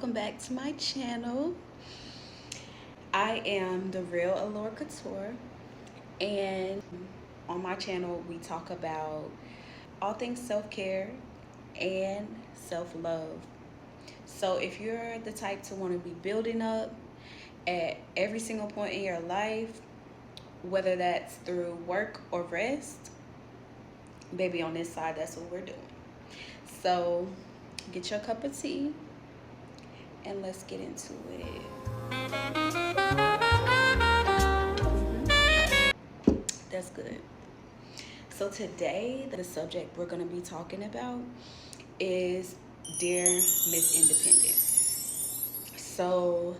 welcome back to my channel. I am the real Allure Couture, and on my channel we talk about all things self-care and self-love. So if you're the type to want to be building up at every single point in your life, whether that's through work or rest, baby, on this side, that's what we're doing. So get your cup of tea and let's get into it. That's good. So today, the subject we're going to be talking about is Dear Miss Independent. So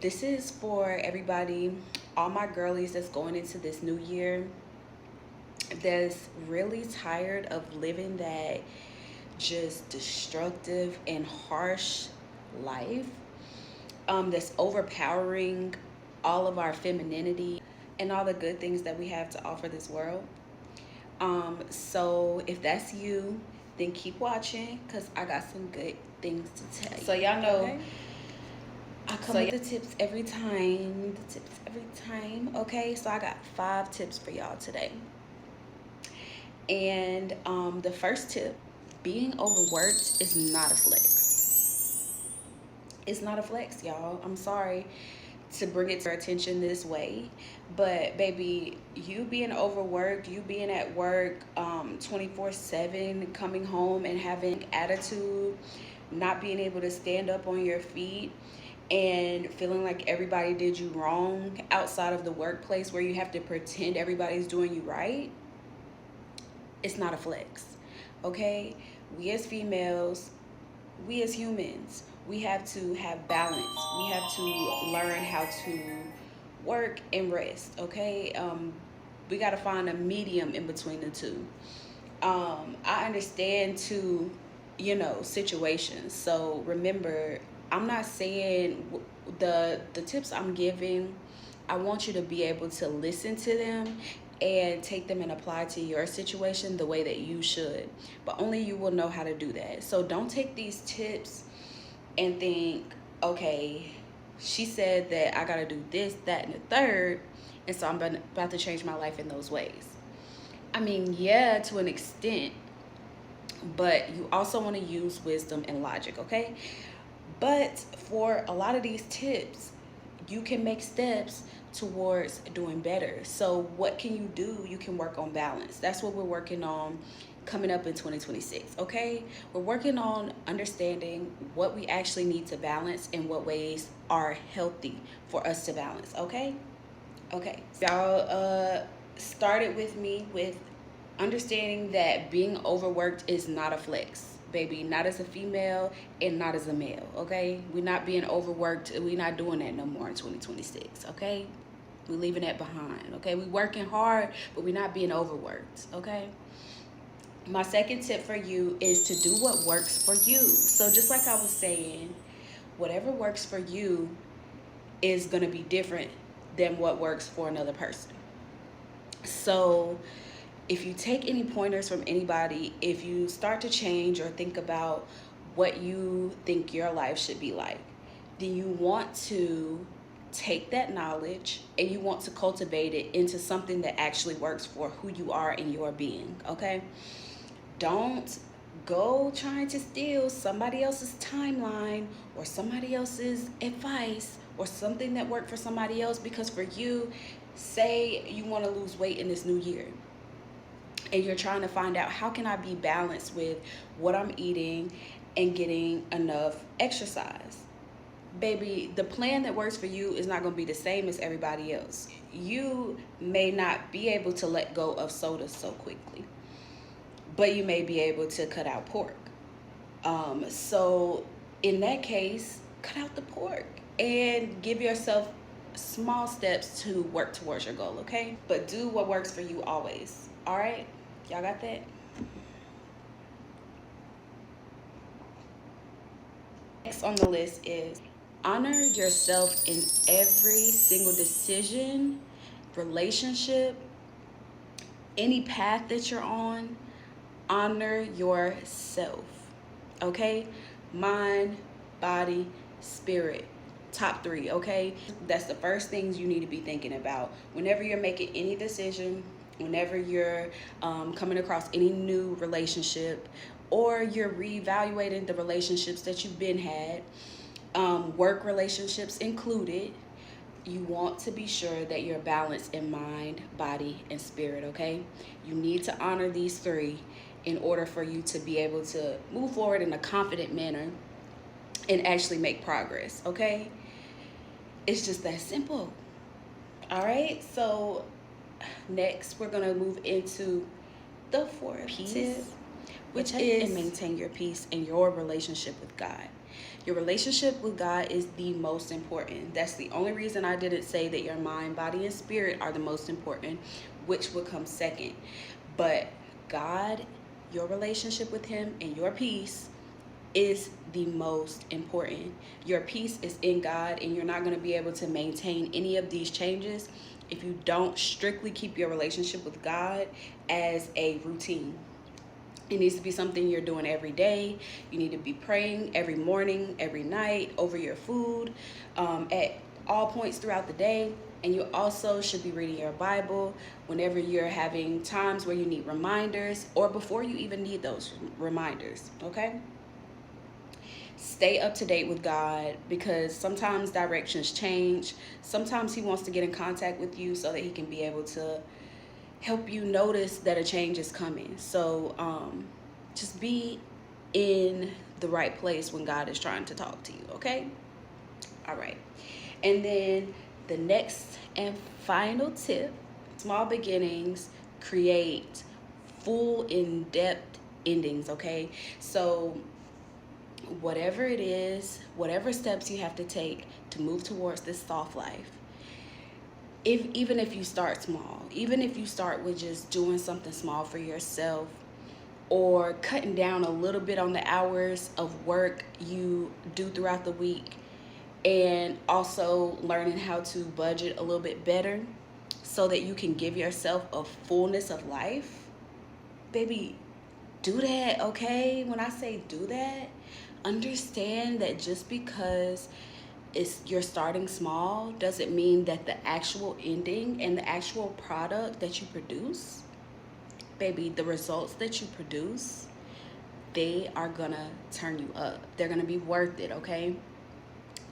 this is for everybody, all my girlies that's going into this new year, that's really tired of living that just destructive and harsh life, that's overpowering all of our femininity and all the good things that we have to offer this world. So if that's you, then keep watching, because I got some good things to tell you. So y'all know, okay, I come with the tips every time. Okay, so I got 5 tips for y'all today. And the first tip: being overworked is not a flex. It's not a flex, y'all. I'm sorry to bring it to your attention this way, but baby, you being overworked, you being at work 24/7, coming home and having attitude, not being able to stand up on your feet, and feeling like everybody did you wrong outside of the workplace where you have to pretend everybody's doing you right, it's not a flex. Okay, we as females, we as humans, we have to have balance. We have to learn how to work and rest. Okay, we got to find a medium in between the two. I understand too, situations. So remember, I'm not saying the tips I'm giving, I want you to be able to listen to them and take them and apply to your situation the way that you should, but only you will know how to do that. So don't take these tips and think, okay, she said that I gotta do this, that, and the third, and so I'm about to change my life in those ways. I mean, yeah, to an extent, but you also want to use wisdom and logic, okay? But for a lot of these tips, you can make steps towards doing better. So what can you do? You can work on balance. That's what we're working on coming up in 2026, okay? We're working on understanding what we actually need to balance and what ways are healthy for us to balance, okay? Okay, so y'all started with me with understanding that being overworked is not a flex, baby, not as a female and not as a male, okay? We're not being overworked. We're not doing that no more in 2026, okay? We're leaving that behind, okay? We're working hard, but we're not being overworked, okay? My second tip for you is to do what works for you. So just like I was saying, whatever works for you is going to be different than what works for another person. So if you take any pointers from anybody, if you start to change or think about what you think your life should be like, then you want to take that knowledge and you want to cultivate it into something that actually works for who you are in your being, okay? Don't go trying to steal somebody else's timeline or somebody else's advice or something that worked for somebody else, because for you, say you want to lose weight in this new year and you're trying to find out, how can I be balanced with what I'm eating and getting enough exercise? Baby, the plan that works for you is not going to be the same as everybody else. You may not be able to let go of soda so quickly, but you may be able to cut out pork. So in that case, cut out the pork and give yourself small steps to work towards your goal, okay? But do what works for you always, all right? Y'all got that? Next on the list is honor yourself in every single decision, relationship, any path that you're on. Honor yourself, okay? Mind, body, spirit. Top 3, okay? That's the first things you need to be thinking about whenever you're making any decision, whenever you're coming across any new relationship, or you're reevaluating the relationships that you've been had, work relationships included. You want to be sure that you're balanced in mind, body, and spirit, okay? You need to honor these 3 in order for you to be able to move forward in a confident manner and actually make progress, okay? It's just that simple. All right, so next we're gonna move into the 4th tip, which is maintain your peace in your relationship with God. Your relationship with God is the most important. That's the only reason I didn't say that your mind, body, and spirit are the most important, which would come second. But God, your relationship with Him, and your peace is the most important. Your peace is in God, and you're not going to be able to maintain any of these changes if you don't strictly keep your relationship with God as a routine. It needs to be something you're doing every day. You need to be praying every morning, every night, over your food, at all points throughout the day. And you also should be reading your Bible whenever you're having times where you need reminders, or before you even need those reminders, okay? Stay up to date with God, because sometimes directions change. Sometimes He wants to get in contact with you so that He can be able to help you notice that a change is coming. So just be in the right place when God is trying to talk to you, okay? All right. And then the next and final tip: small beginnings create full in-depth endings, okay? So whatever it is, whatever steps you have to take to move towards this soft life, even if you start small, even if you start with just doing something small for yourself, or cutting down a little bit on the hours of work you do throughout the week, and also learning how to budget a little bit better so that you can give yourself a fullness of life, baby, do that, okay? When I say do that, understand that just because you're starting small doesn't mean that the actual ending and the actual product that you produce, baby, the results that you produce, they are gonna turn you up. They're gonna be worth it, okay?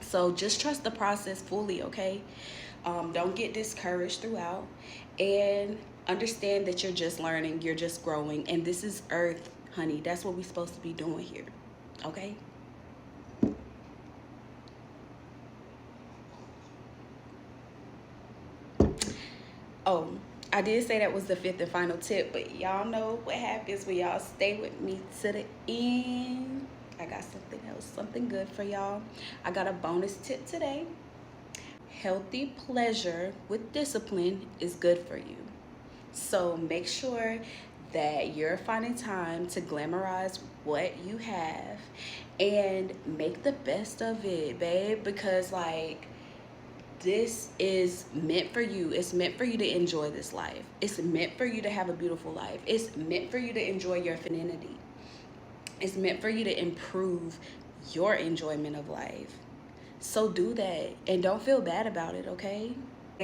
So just trust the process fully, okay? Don't get discouraged throughout, and understand that you're just learning, you're just growing, and this is earth, honey. That's what we're supposed to be doing here, okay? Oh, I did say that was the 5th and final tip, but y'all know what happens when y'all stay with me to the end. I got something else, something good for y'all. I got a bonus tip today. Healthy pleasure with discipline is good for you. So make sure that you're finding time to glamorize what you have and make the best of it, babe, because like, this is meant for you. It's meant for you to enjoy this life. It's meant for you to have a beautiful life. It's meant for you to enjoy your femininity. It's meant for you to improve your enjoyment of life. So do that, and don't feel bad about it, okay?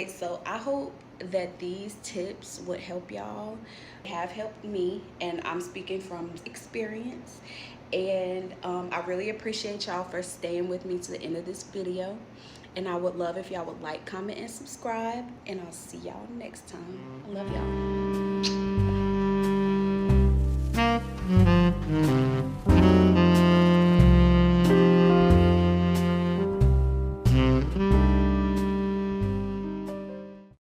So I hope that these tips would help y'all. They have helped me, and I'm speaking from experience. And I really appreciate y'all for staying with me to the end of this video. And I would love if y'all would like, comment, and subscribe. And I'll see y'all next time. I love y'all.